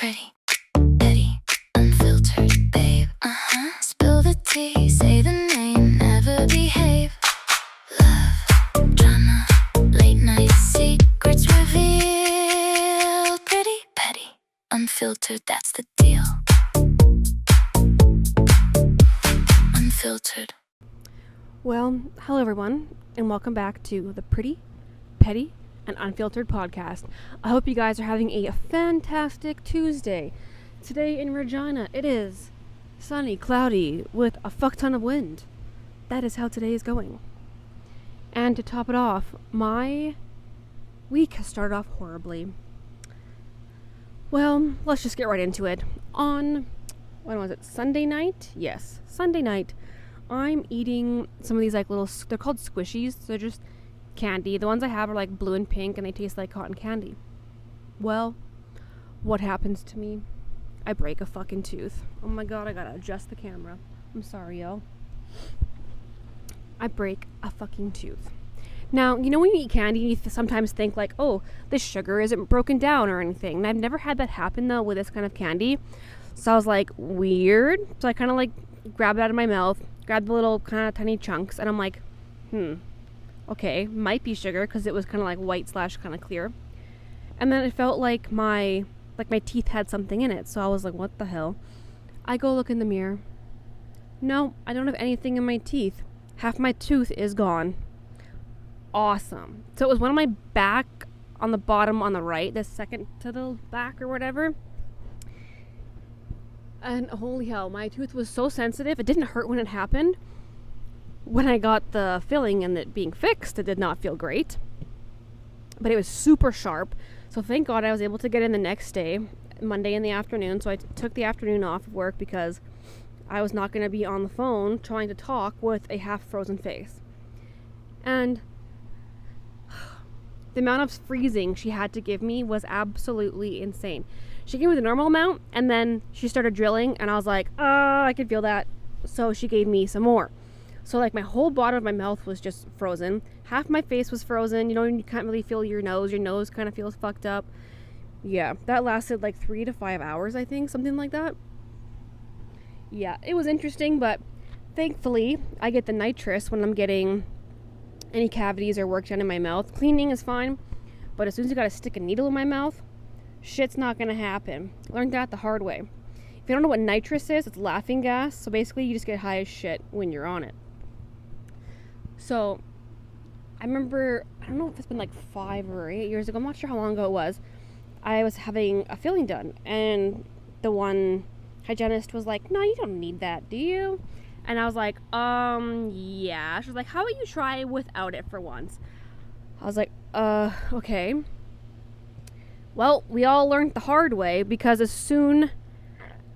Pretty, petty, unfiltered, babe. Spill the tea, say the name, never behave. Love, drama, late night secrets revealed. Pretty, petty, unfiltered, that's the deal. Unfiltered. Well, hello everyone, and welcome back to the Pretty, Petty, and Unfiltered podcast. I hope you guys are having a fantastic Tuesday. Today in Regina, it is sunny, cloudy, with a fuck ton of wind. That is how today is going. And to top it off, my week has started off horribly. Well, let's just get right into it. On, when was it, Sunday night? Yes, Sunday night. I'm eating some of these like little, they're called squishies. They're just candy. The ones I have are like blue and pink and they taste like cotton candy. Well, what happens to me? I break a fucking tooth. Oh my god, I gotta adjust the camera. I'm sorry, y'all. I break a fucking tooth. Now, you know when you eat candy, you sometimes think like, oh, this sugar isn't broken down or anything. And I've never had that happen though with this kind of candy. So I was like, weird. So I kind of like grabbed it out of my mouth, grabbed the little kind of tiny chunks, and I'm like, okay, might be sugar because it was kind of like white / kind of clear. And then it felt like my teeth had something in it. So I was like, what the hell? I go look in the mirror. No, I don't have anything in my teeth. Half my tooth is gone. Awesome. So it was one of my back on the bottom on the right, the second to the back or whatever. And holy hell, my tooth was so sensitive. It didn't hurt when it happened. When I got the filling and it being fixed, it did not feel great. But it was super sharp. So thank God I was able to get in the next day, Monday in the afternoon. So I took the afternoon off of work because I was not going to be on the phone trying to talk with a half-frozen face. And the amount of freezing she had to give me was absolutely insane. She gave me the normal amount, and then she started drilling, and I was like, I could feel that. So she gave me some more. So like my whole bottom of my mouth was just frozen. Half my face was frozen. You know, you can't really feel your nose. Your nose kind of feels fucked up. Yeah, that lasted like 3 to 5 hours, I think, something like that. Yeah, it was interesting, but thankfully I get the nitrous when I'm getting any cavities or work done in my mouth. Cleaning is fine, but as soon as you gotta stick a needle in my mouth, shit's not gonna happen. Learned that the hard way. If you don't know what nitrous is, it's laughing gas. So basically you just get high as shit when you're on it. So I remember, I don't know if it's been like 5 or 8 years ago, I'm not sure how long ago it was, I was having a filling done, and the one hygienist was like, no, you don't need that, do you? And I was like, yeah. She was like, how about you try without it for once? I was like, okay. Well, we all learned the hard way, because as soon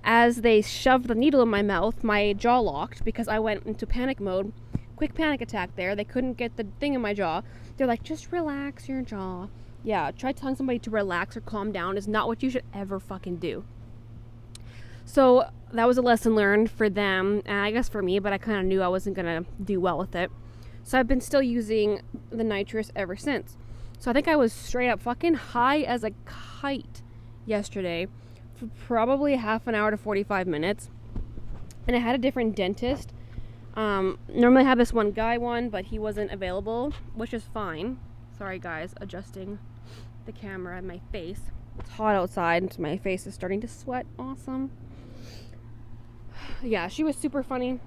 as they shoved the needle in my mouth, my jaw locked because I went into panic mode. Quick panic attack there. They couldn't get the thing in my jaw. They're like, just relax your jaw. Yeah, try telling somebody to relax or calm down is not what you should ever fucking do. So that was a lesson learned for them, and I guess for me, but I kind of knew I wasn't going to do well with it. So I've been still using the nitrous ever since. So I think I was straight up fucking high as a kite yesterday for probably half an hour to 45 minutes. And I had a different dentist. Normally I have this one guy one, but he wasn't available, which is fine. Sorry guys, adjusting the camera and my face. It's hot outside and my face is starting to sweat. Awesome. Yeah, she was super funny.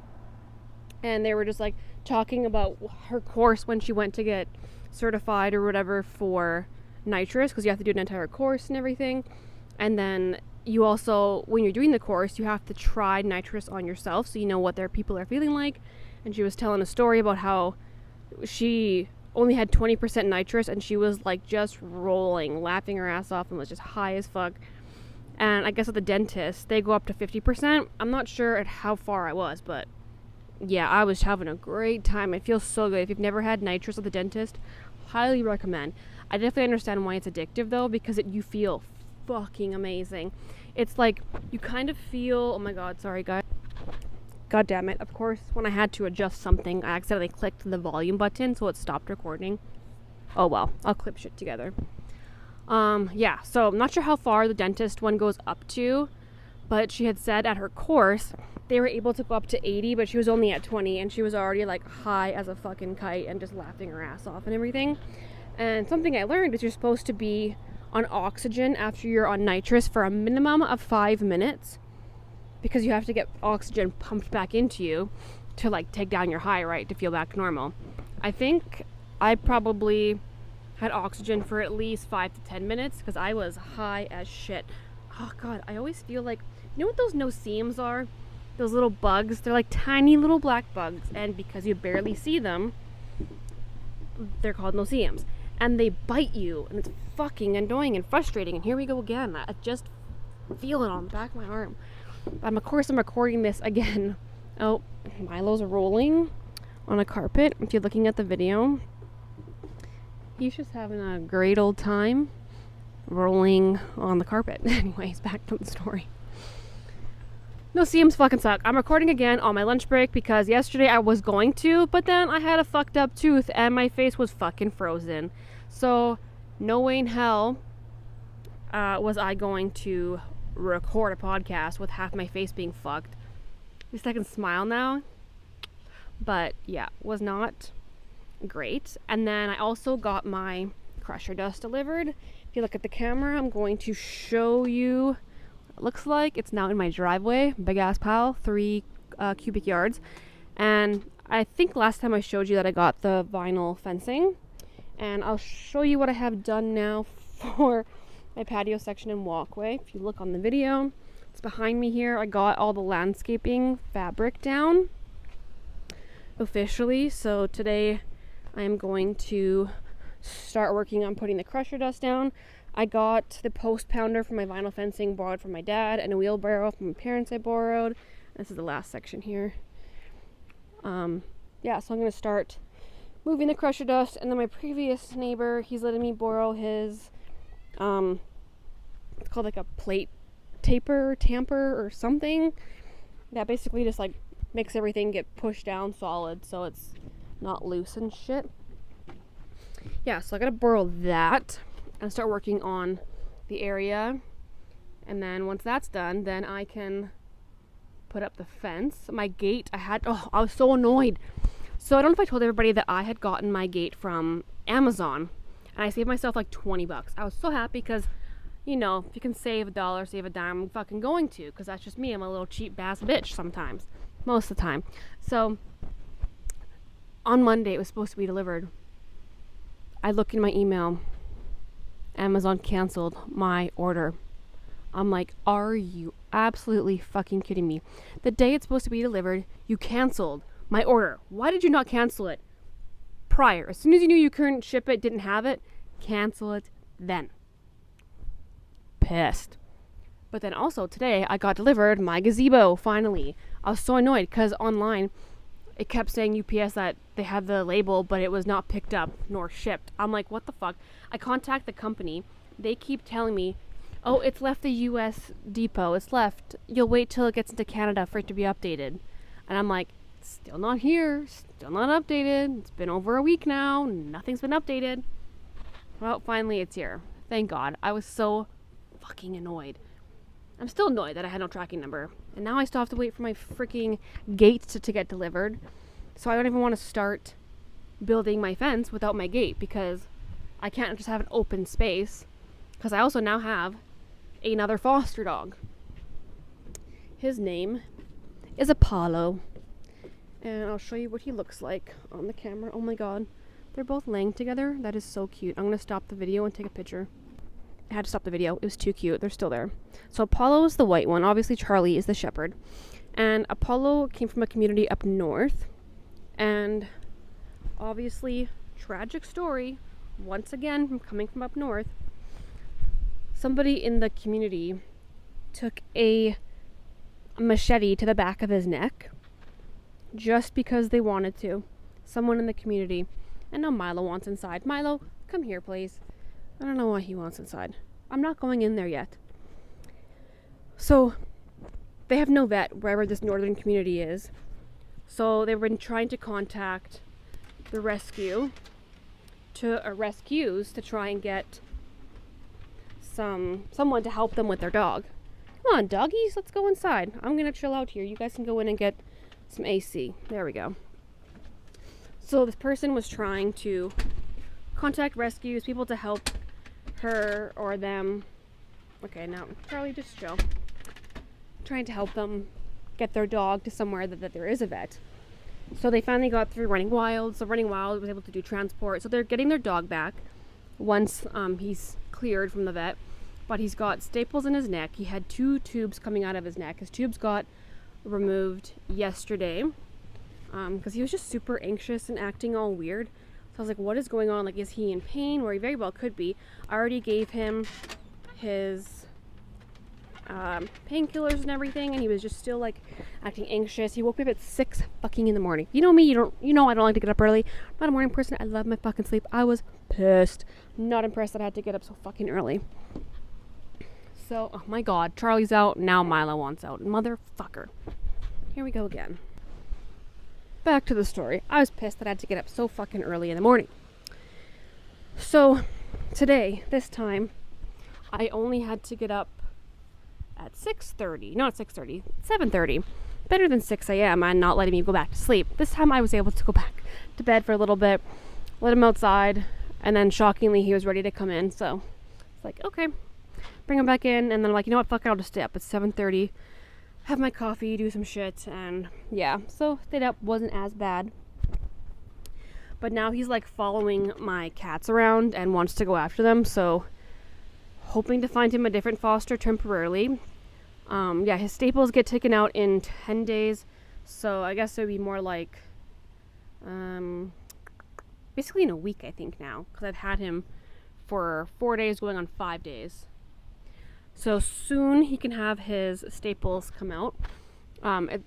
And they were just like talking about her course when she went to get certified or whatever for nitrous, because you have to do an entire course and everything. And then you also, when you're doing the course, you have to try nitrous on yourself so you know what their people are feeling like. And she was telling a story about how she only had 20% nitrous and she was like just rolling, laughing her ass off, and was just high as fuck. And I guess at the dentist they go up to 50%. I'm not sure at how far I was, but yeah, I was having a great time. It feels so good. If you've never had nitrous at the dentist, highly recommend. I definitely understand why it's addictive though, because you feel fucking amazing. It's like you kind of feel, oh my god, sorry guys. God damn it. Of course, when I had to adjust something, I accidentally clicked the volume button so it stopped recording. Oh well, I'll clip shit together. Yeah, so I'm not sure how far the dentist one goes up to, but she had said at her course they were able to go up to 80, but she was only at 20, and she was already like high as a fucking kite and just laughing her ass off and everything. And something I learned is you're supposed to be on oxygen after you're on nitrous for a minimum of 5 minutes, because you have to get oxygen pumped back into you to like take down your high, right, to feel back normal. I think I probably had oxygen for at least 5 to 10 minutes because I was high as shit. Oh god, I always feel like, you know what those no-see-ums are? Those little bugs. They're like tiny little black bugs, and because you barely see them, they're called no-see-ums. And they bite you, and it's fucking annoying and frustrating. And here we go again. I just feel it on the back of my arm. Of course, I'm recording this again. Oh, Milo's rolling on a carpet. If you're looking at the video, he's just having a great old time rolling on the carpet. Anyways, back to the story. No-see-ums fucking suck. I'm recording again on my lunch break because yesterday I was going to, but then I had a fucked up tooth and my face was fucking frozen. So, no way in hell was I going to record a podcast with half my face being fucked. At least I can smile now. But yeah, was not great. And then I also got my crusher dust delivered. If you look at the camera, I'm going to show you what it looks like. It's now in my driveway. Big ass pile, 3 cubic yards. And I think last time I showed you that I got the vinyl fencing. And I'll show you what I have done now for my patio section and walkway. If you look on the video, it's behind me here. I got all the landscaping fabric down officially. So today I am going to start working on putting the crusher dust down. I got the post pounder for my vinyl fencing borrowed from my dad, and a wheelbarrow from my parents I borrowed. This is the last section here. Yeah, so I'm going to start moving the crusher dust, and then my previous neighbor, he's letting me borrow his it's called like a plate tamper or something that basically just like makes everything get pushed down solid so it's not loose and shit. Yeah, so I gotta borrow that and start working on the area, and then once that's done, then I can put up the fence. My gate, I was so annoyed. So I don't know if I told everybody that I had gotten my gate from Amazon, and I saved myself like $20. I was so happy because, you know, if you can save $1, save a dime, I'm fucking going to, because that's just me. I'm a little cheap bass bitch sometimes, most of the time. So on Monday it was supposed to be delivered. I look in my email, Amazon canceled my order. I'm like, are you absolutely fucking kidding me? The day it's supposed to be delivered, you canceled my order. Why did you not cancel it prior? As soon as you knew you couldn't ship it, didn't have it, cancel it then. Pissed. But then also today I got delivered my gazebo finally. I was so annoyed because online it kept saying UPS that they have the label, but it was not picked up nor shipped. I'm like, what the fuck? I contact the company. They keep telling me, oh, it's left the US depot. It's left. You'll wait till it gets into Canada for it to be updated. And I'm like, still not here. Still not updated. It's been over a week now. Nothing's been updated. Well, finally it's here. Thank God. I was so fucking annoyed. I'm still annoyed that I had no tracking number. And now I still have to wait for my freaking gate to get delivered. So I don't even want to start building my fence without my gate, because I can't just have an open space. Because I also now have another foster dog. His name is Apollo. And I'll show you what he looks like on the camera. Oh my god. They're both laying together. That is so cute. I'm going to stop the video and take a picture. I had to stop the video. It was too cute. They're still there. So Apollo is the white one. Obviously Charlie is the shepherd. And Apollo came from a community up north. And obviously, tragic story. Once again, from coming from up north. Somebody in the community took a machete to the back of his neck just because they wanted to. Someone in the community. And now Milo wants inside. Milo, come here, please. I don't know why he wants inside. I'm not going in there yet. So, they have no vet wherever this northern community is. So, they've been trying to contact the rescues to try and get someone to help them with their dog. Come on, doggies, let's go inside. I'm gonna chill out here. You guys can go in and get some AC. There we go. So this person was trying to contact rescues, people to help her or them. Okay, now Charlie, just chill. Trying to help them get their dog to somewhere that there is a vet. So they finally got through Running Wild. So Running Wild was able to do transport. So they're getting their dog back once he's cleared from the vet. But he's got staples in his neck. He had 2 tubes coming out of his neck. His tubes got removed yesterday because he was just super anxious and acting all weird. So I was like, what is going on? Like, is he in pain? Where he very well could be. I already gave him his painkillers and everything, and he was just still like acting anxious. He woke me up at 6 fucking in the morning. You know me, you know I don't like to get up early. I'm not a morning person. I love my fucking sleep. I was pissed. Not impressed that I had to get up so fucking early. So, oh my god, Charlie's out, now Milo wants out. Motherfucker. Here we go again. Back to the story. I was pissed that I had to get up so fucking early in the morning. So, today, this time, I only had to get up at 6:30. Not 6:30, 7:30. Better than 6 a.m. and not letting me go back to sleep. This time I was able to go back to bed for a little bit, let him outside, and then shockingly he was ready to come in. So, it's like, okay. Bring him back in, and then I'm like, you know what, fuck it, I'll just stay up. It's 7:30, have my coffee, do some shit, and yeah, so stayed up, wasn't as bad. But now he's like following my cats around and wants to go after them, so hoping to find him a different foster temporarily. Yeah, his staples get taken out in 10 days, so I guess it would be more like basically in a week, I think, now, because I've had him for 4 days going on 5 days. So soon he can have his staples come out.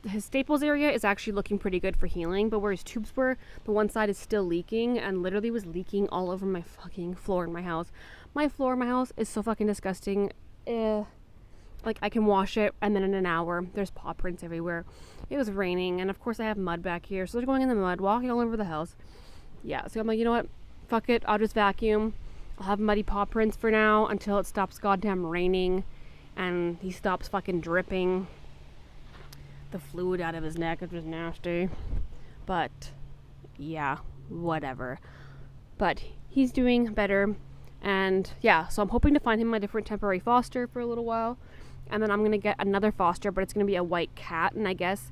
His staples area is actually looking pretty good for healing, but where his tubes were, the one side is still leaking, and literally was leaking all over my fucking floor in my house. My floor in my house is so fucking disgusting. Like, I can wash it, and then in an hour, there's paw prints everywhere. It was raining, and of course I have mud back here, so they're going in the mud, walking all over the house. Yeah, so I'm like, you know what? Fuck it, I'll just vacuum. I'll have muddy paw prints for now until it stops goddamn raining and he stops fucking dripping the fluid out of his neck, which was nasty. But yeah, whatever. But he's doing better, and yeah, so I'm hoping to find him a different temporary foster for a little while, and then I'm gonna get another foster, but it's gonna be a white cat, and I guess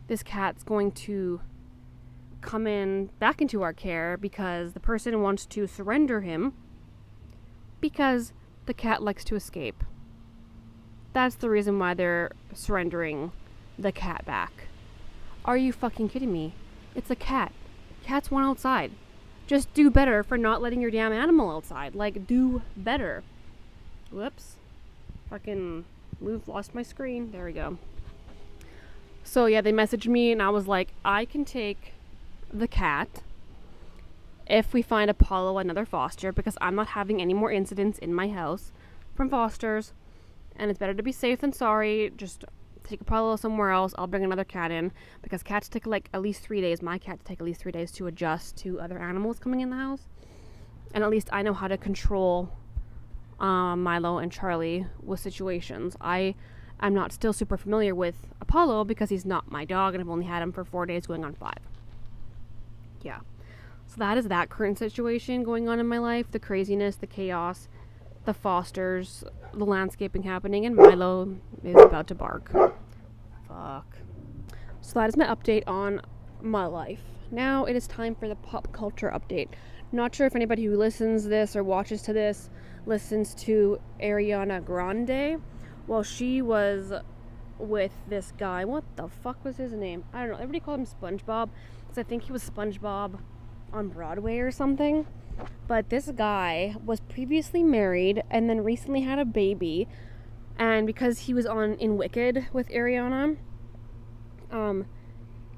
this cat's going to come in back into our care because the person wants to surrender him because the cat likes to escape. That's the reason why they're surrendering the cat back. Are you fucking kidding me? It's a cat. Cats want outside. Just do better for not letting your damn animal outside. Like, do better. Whoops. Fucking lost my screen. There we go. So yeah, they messaged me and I was like, I can take the cat if we find Apollo another foster, because I'm not having any more incidents in my house from fosters, and it's better to be safe than sorry. Just take Apollo somewhere else. I'll bring another cat in, because cats take like at least 3 days. My cats take at least 3 days to adjust to other animals coming in the house, and at least I know how to control Milo and Charlie with situations. I'm not still super familiar with Apollo because he's not my dog, and I've only had him for 4 days going on 5. Yeah. So that is that current situation going on in my life. The craziness, the chaos, the fosters, the landscaping happening, and Milo is about to bark. Fuck. So that is my update on my life. Now it is time for the pop culture update. Not sure if anybody who listens this or watches to this listens to Ariana Grande. Well, she was with this guy. What the fuck was his name? I don't know. Everybody called him SpongeBob, because I think he was SpongeBob on Broadway or something. But this guy was previously married and then recently had a baby, and because he was in Wicked with Ariana,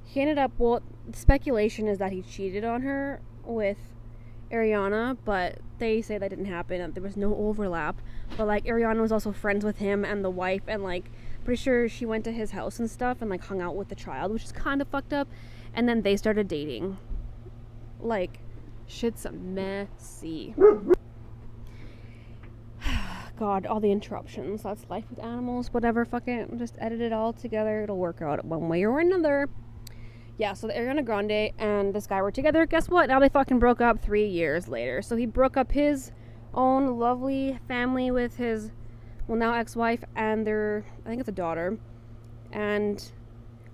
he ended up, well, speculation is that he cheated on her with Ariana, but they say that didn't happen and there was no overlap. But like, Ariana was also friends with him and the wife, and like, pretty sure she went to his house and stuff and like hung out with the child, which is kind of fucked up. And then they started dating. Like, shit's messy. God, all the interruptions. That's life with animals. Whatever, fuck it. Just edit it all together. It'll work out one way or another. Yeah, so the Ariana Grande and this guy were together. Guess what? Now they fucking broke up 3 years later. So he broke up his own lovely family with his, well, now ex-wife and their, I think it's a daughter, and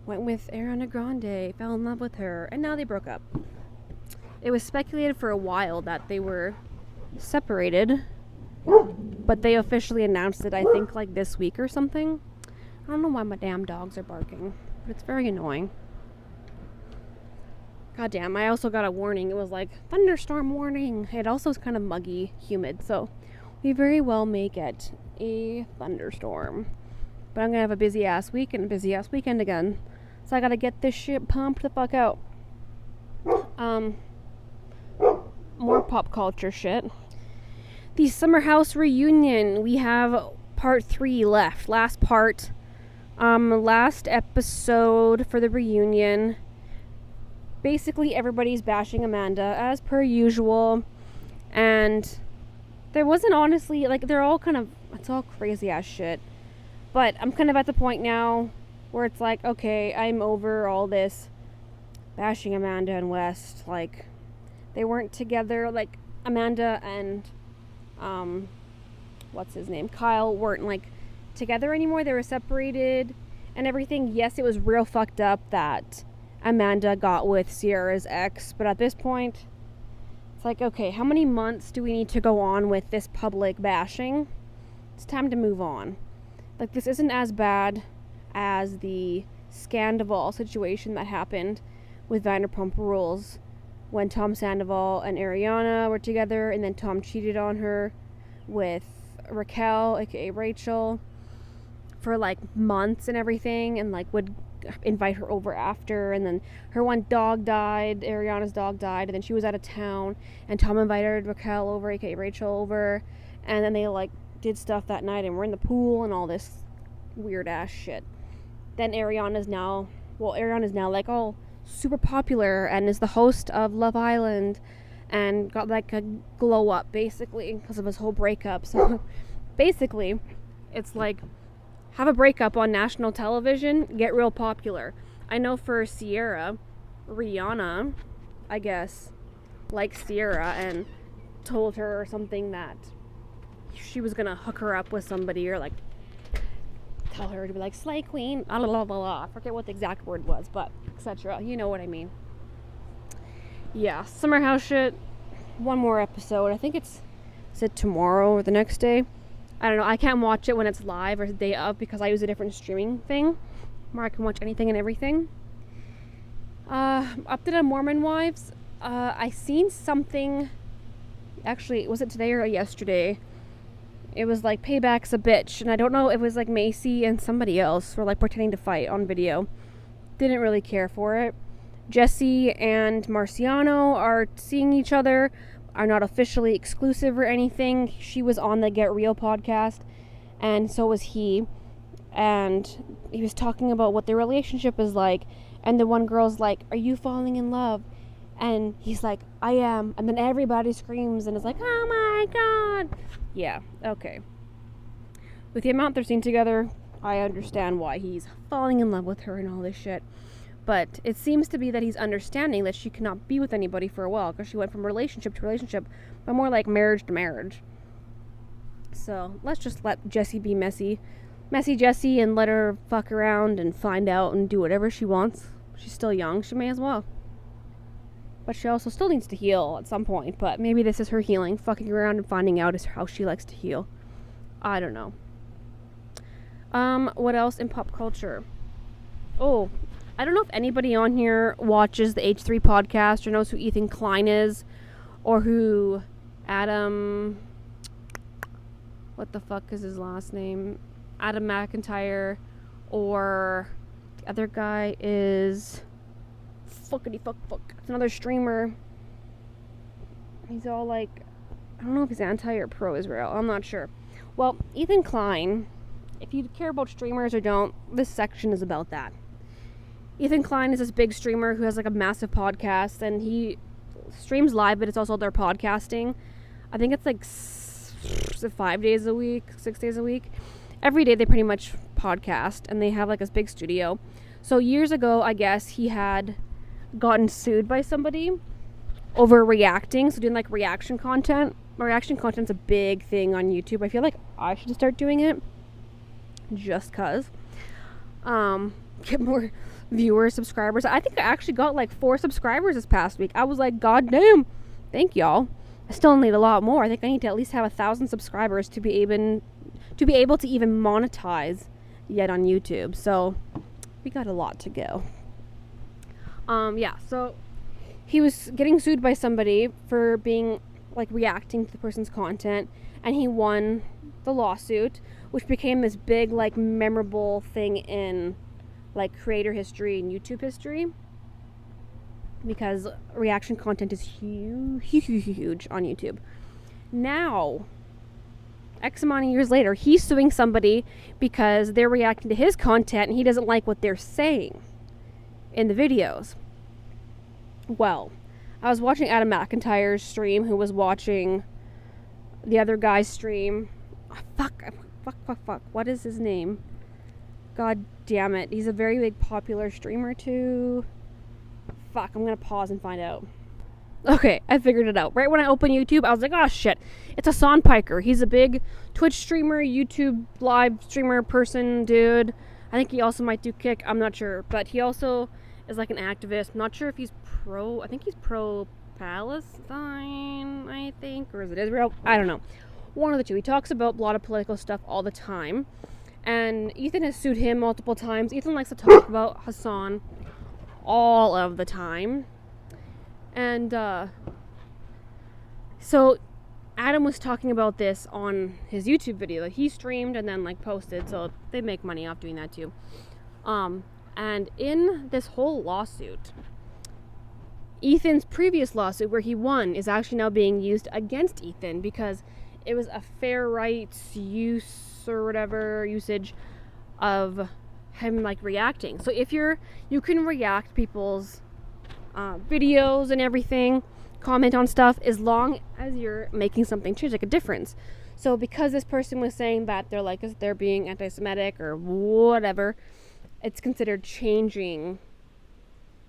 went with Ariana Grande, fell in love with her, and now they broke up. It was speculated for a while that they were separated, but they officially announced it, I think, like this week or something. I don't know why my damn dogs are barking, but it's very annoying. God damn, I also got a warning. It was like, thunderstorm warning. It also is kind of muggy, humid, so we very well may get a thunderstorm. But I'm gonna have a busy ass week and a busy ass weekend again. So I gotta get this shit pumped the fuck out. More pop culture shit. The Summer House reunion. We have part 3 left. Last part. Last episode for the reunion. Basically, everybody's bashing Amanda, as per usual. And there wasn't honestly, like, they're all kind of, it's all crazy ass shit. But I'm kind of at the point now where it's like, okay, I'm over all this bashing Amanda and West. Like, they weren't together. Like, Amanda and, what's his name? Kyle weren't, like, together anymore. They were separated and everything. Yes, it was real fucked up that Amanda got with Sierra's ex, but at this point, it's like, okay, how many months do we need to go on with this public bashing? It's time to move on. Like, this isn't as bad as the Scandival situation that happened with Vanderpump Rules when Tom Sandoval and Ariana were together, and then Tom cheated on her with Raquel, aka Rachel, for like months and everything, and like would invite her over after, and then her one dog died, Ariana's dog died, and then she was out of town, and Tom invited Raquel over, aka Rachel, over, and then they like did stuff that night and were in the pool and all this weird ass shit. Then Ariana's now like all super popular and is the host of Love Island and got like a glow up basically because of his whole breakup. So basically it's like, have a breakup on national television, get real popular. I know for Sierra, Rihanna, I guess, likes Sierra and told her or something that she was gonna hook her up with somebody, or like tell her to be like, slay queen, blah, blah, blah, blah. I forget what the exact word was, but etc. You know what I mean. Yeah, Summer House shit. One more episode. I think is it tomorrow or the next day? I don't know. I can't watch it when it's live or the day of because I use a different streaming thing where I can watch anything and everything. Update on Mormon Wives. I seen something. Actually, was it today or yesterday? It was like, payback's a bitch, and I don't know if it was like Macy and somebody else were like pretending to fight on video. Didn't really care for it. Jesse and Marciano are seeing each other, are not officially exclusive or anything. She was on the Get Real podcast, and so was he. And he was talking about what their relationship is like, and the one girl's like, are you falling in love? And he's like, I am. And then everybody screams and is like, oh my god. Yeah, okay. With the amount they're seen together, I understand why he's falling in love with her and all this shit. But it seems to be that he's understanding that she cannot be with anybody for a while because she went from relationship to relationship, but more like marriage to marriage. So let's just let Jessie be messy Jessie, and let her fuck around and find out and do whatever she wants. She's still young, she may as well. But she also still needs to heal at some point. But maybe this is her healing. Fucking around and finding out is how she likes to heal. I don't know. What else in pop culture? Oh, I don't know if anybody on here watches the H3 podcast or knows who Ethan Klein is. Or who Adam... What the fuck is his last name? Adam McIntyre. Or the other guy is... Fuckity fuck. It's another streamer. He's all like, I don't know if he's anti or pro Israel. I'm not sure. Well, Ethan Klein, if you care about streamers or don't, this section is about that. Ethan Klein is this big streamer who has like a massive podcast, and he streams live, but it's also their podcasting. I think it's like is it 5 days a week, 6 days a week? Every day they pretty much podcast, and they have like this big studio. So years ago, I guess he had gotten sued by somebody over reacting, so doing like reaction content. Reaction content's a big thing on YouTube. I feel like I should start doing it just cause get more viewers, subscribers. I think I actually got like 4 subscribers this past week. I was like, god damn, thank y'all. I still need a lot more. I think I need to at least have 1,000 subscribers to be able to even monetize yet on YouTube. So we got a lot to go. Yeah, so he was getting sued by somebody for being like reacting to the person's content, and he won the lawsuit, which became this big like memorable thing in like creator history and YouTube history, because reaction content is huge on YouTube. Now, X amount of years later, he's suing somebody because they're reacting to his content and he doesn't like what they're saying in the videos. Well, I was watching Adam McIntyre's stream, who was watching the other guy's stream. Fuck. What is his name? God damn it. He's a very big popular streamer too. Fuck, I'm gonna pause and find out. Okay, I figured it out. Right when I opened YouTube, I was like, oh shit, it's Hassan Piker. He's a big Twitch streamer, YouTube live streamer person, dude. I think he also might do Kick, I'm not sure. But he also is like an activist. I'm not sure if he's I think he's pro-Palestine, I think. Or is it Israel? I don't know. One of the two. He talks about a lot of political stuff all the time. And Ethan has sued him multiple times. Ethan likes to talk about Hassan all of the time. And so Adam was talking about this on his YouTube video that he streamed and then like posted, so they make money off doing that too. And in this whole lawsuit, Ethan's previous lawsuit where he won is actually now being used against Ethan because it was a fair rights use or whatever usage of him like reacting. So if you can react people's videos and everything, comment on stuff, as long as you're making something change, like a difference. So because this person was saying that they're being anti-Semitic or whatever, it's considered changing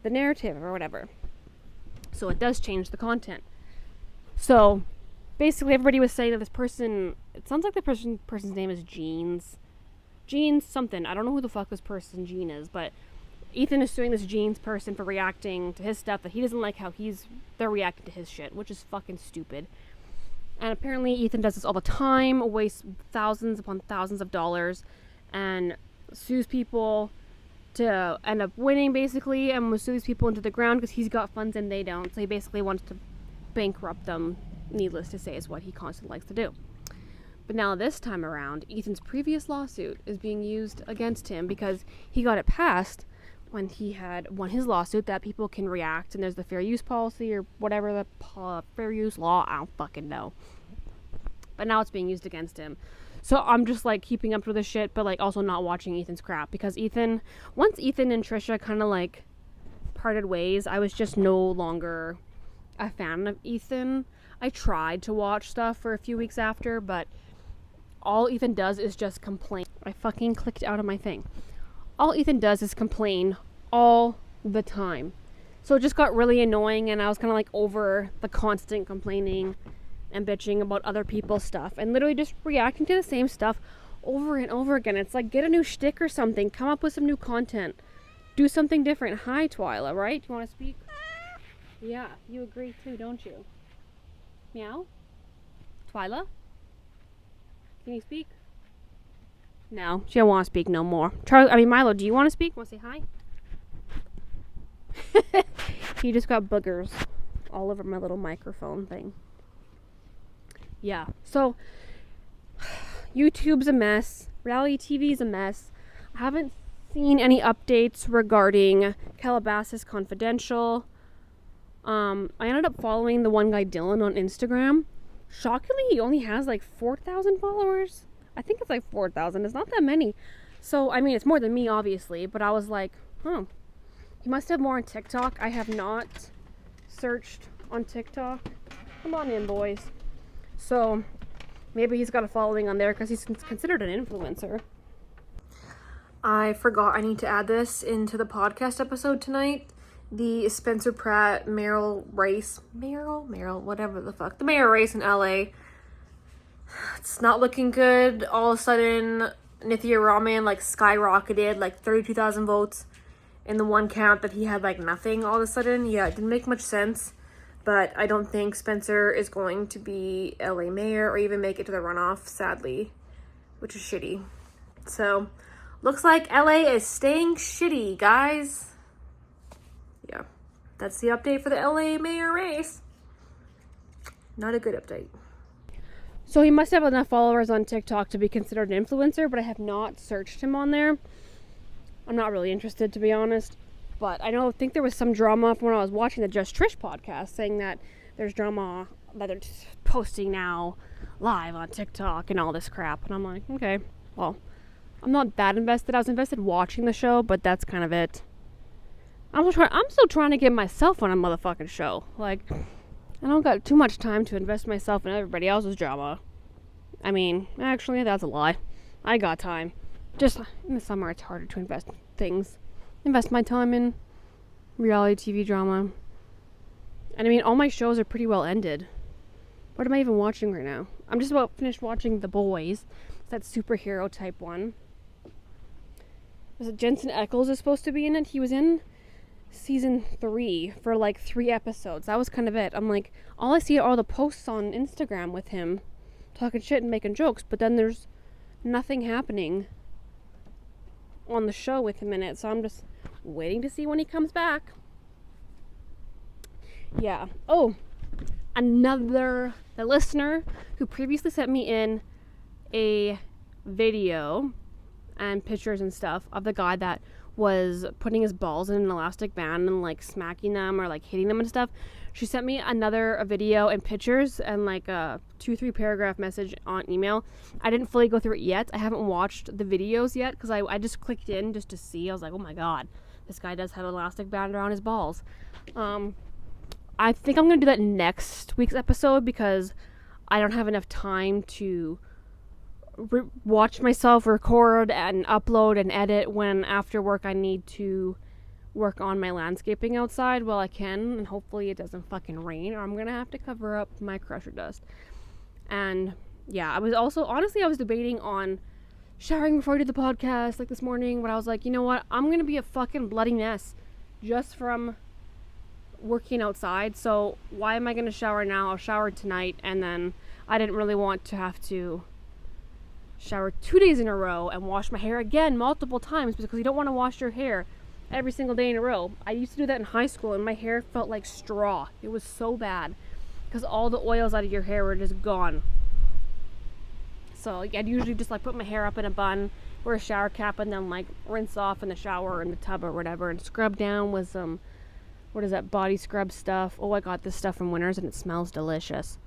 the narrative or whatever. So it does change the content. So basically everybody was saying that this person, it sounds like the person's name is Jeans something. I don't know who the fuck this person Jean is, but Ethan is suing this Jeans person for reacting to his stuff that he doesn't like how they're reacting to his shit, which is fucking stupid. And apparently Ethan does this all the time, wastes thousands upon thousands of dollars, and sues people to end up winning basically, and will sue these people into the ground because he's got funds and they don't. So he basically wants to bankrupt them, needless to say, is what he constantly likes to do. But now this time around, Ethan's previous lawsuit is being used against him because he got it passed when he had won his lawsuit that people can react, and there's the fair use policy or whatever, the fair use law, I don't fucking know. But now it's being used against him. So I'm just like keeping up with this shit, but like also not watching Ethan's crap, because once Ethan and Trisha kind of like parted ways, I was just no longer a fan of Ethan. I tried to watch stuff for a few weeks after, but all Ethan does is just complain. I fucking clicked out of my thing. All Ethan does is complain all the time. So it just got really annoying, and I was kind of like over the constant complaining and bitching about other people's stuff and literally just reacting to the same stuff over and over again. It's like, get a new shtick or something. Come up with some new content. Do something different. Hi, Twyla, right? You want to speak? Yeah, you agree too, don't you? Meow? Twyla? Can you speak? No, she don't want to speak no more. Milo, do you want to speak? Want to say hi? He just got boogers all over my little microphone thing. Yeah, so YouTube's a mess. Reality TV's a mess. I haven't seen any updates regarding Calabasas Confidential. I ended up following the one guy, Dylan, on Instagram. Shockingly, he only has like 4,000 followers. I think it's like 4,000. It's not that many. So, I mean, it's more than me, obviously. But I was like, he must have more on TikTok. I have not searched on TikTok. Come on in, boys. So, Maybe he's got a following on there because he's considered an influencer. I forgot I need to add this into the podcast episode tonight. The Spencer Pratt, Meryl race, whatever the fuck. The mayor race in LA. It's not looking good. All of a sudden, Nithya Raman like skyrocketed, like 32,000 votes in the one count that he had like nothing all of a sudden. Yeah, it didn't make much sense. But I don't think Spencer is going to be LA mayor or even make it to the runoff, sadly, which is shitty. So, looks like LA is staying shitty, guys. Yeah, that's the update for the LA mayor race. Not a good update. So he must have enough followers on TikTok to be considered an influencer, but I have not searched him on there. I'm not really interested, to be honest. But I think there was some drama from when I was watching the Just Trish podcast saying that there's drama that they're posting now live on TikTok and all this crap. And I'm like, okay, well, I'm not that invested. I was invested watching the show, but that's kind of it. I'm still trying to get myself on a motherfucking show. Like, I don't got too much time to invest myself in everybody else's drama. I mean, actually, that's a lie. I got time. Just in the summer, it's harder to invest my time in reality TV drama. And I mean, all my shows are pretty well ended. What am I even watching right now? I'm just about finished watching The Boys. It's that superhero type one. Was it Jensen Ackles is supposed to be in it? He was in season 3 for like 3 episodes. That was kind of it. I'm like, all I see are all the posts on Instagram with him talking shit and making jokes, but then there's nothing happening on the show with him in it, so I'm just waiting to see when he comes back. Yeah. Oh, the listener who previously sent me in a video and pictures and stuff of the guy that was putting his balls in an elastic band and like smacking them or like hitting them and stuff. She sent me a video and pictures and like a 2-3 paragraph message on email. I didn't fully go through it yet. I haven't watched the videos yet because I just clicked in just to see. I was like, oh my god, this guy does have an elastic band around his balls. I think I'm going to do that next week's episode because I don't have enough time to watch myself record and upload and edit when after work I need to work on my landscaping outside while I can, and hopefully it doesn't fucking rain or I'm gonna have to cover up my crusher dust. And yeah, I was debating on showering before I did the podcast like this morning, but I was like, you know what, I'm gonna be a fucking bloody mess just from working outside, so why am I gonna shower now? I'll shower tonight, and then I didn't really want to have to shower 2 days in a row and wash my hair again multiple times because you don't want to wash your hair every single day in a row. I used to do that in high school and my hair felt like straw. It was so bad because all the oils out of your hair were just gone. So I'd usually just like put my hair up in a bun, wear a shower cap, and then like rinse off in the shower or in the tub or whatever and scrub down with some, what is that, body scrub stuff. Oh, I got this stuff from Winners and it smells delicious.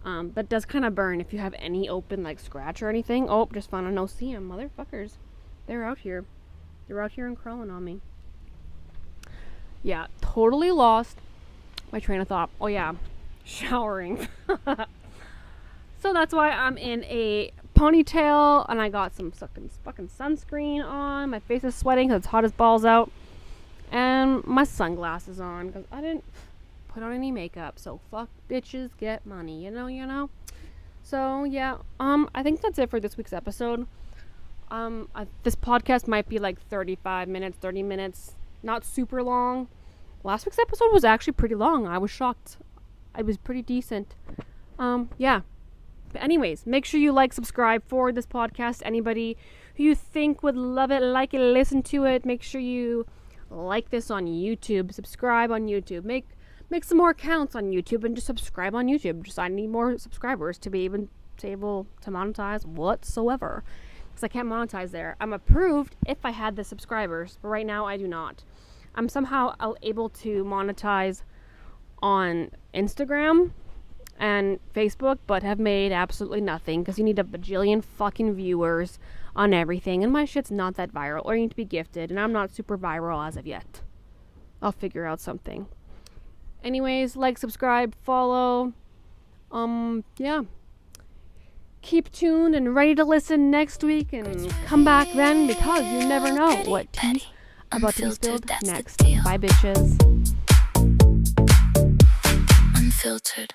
But it does kind of burn if you have any open like scratch or anything. Oh, just found an OC, motherfuckers. They're out here. They're out here and crawling on me. Yeah, totally lost my train of thought. Oh yeah, showering. So that's why I'm in a ponytail and I got some fucking sunscreen on. My face is sweating because it's hot as balls out. And my sunglasses on because I didn't put on any makeup, so fuck bitches get money, you know. So yeah, I think that's it for this week's episode. This podcast might be like 35 minutes, 30 minutes, not super long. Last week's episode was actually pretty long. I was shocked. It was pretty decent. Yeah. But anyways, make sure you like, subscribe for this podcast. Anybody who you think would love it, like it, listen to it, make sure you like this on YouTube, subscribe on YouTube, make some more accounts on YouTube and just subscribe on YouTube. Just I need more subscribers to be able to monetize whatsoever. Because I can't monetize there. I'm approved if I had the subscribers, but right now I do not. I'm somehow able to monetize on Instagram and Facebook, but have made absolutely nothing because you need a bajillion fucking viewers on everything, and my shit's not that viral, or you need to be gifted, and I'm not super viral as of yet. I'll figure out something. Anyways, like, subscribe, follow. Yeah. keep tuned and ready to listen next week, and come back then, because you never know what tea's about to be spilled next. Bye, bitches. Unfiltered.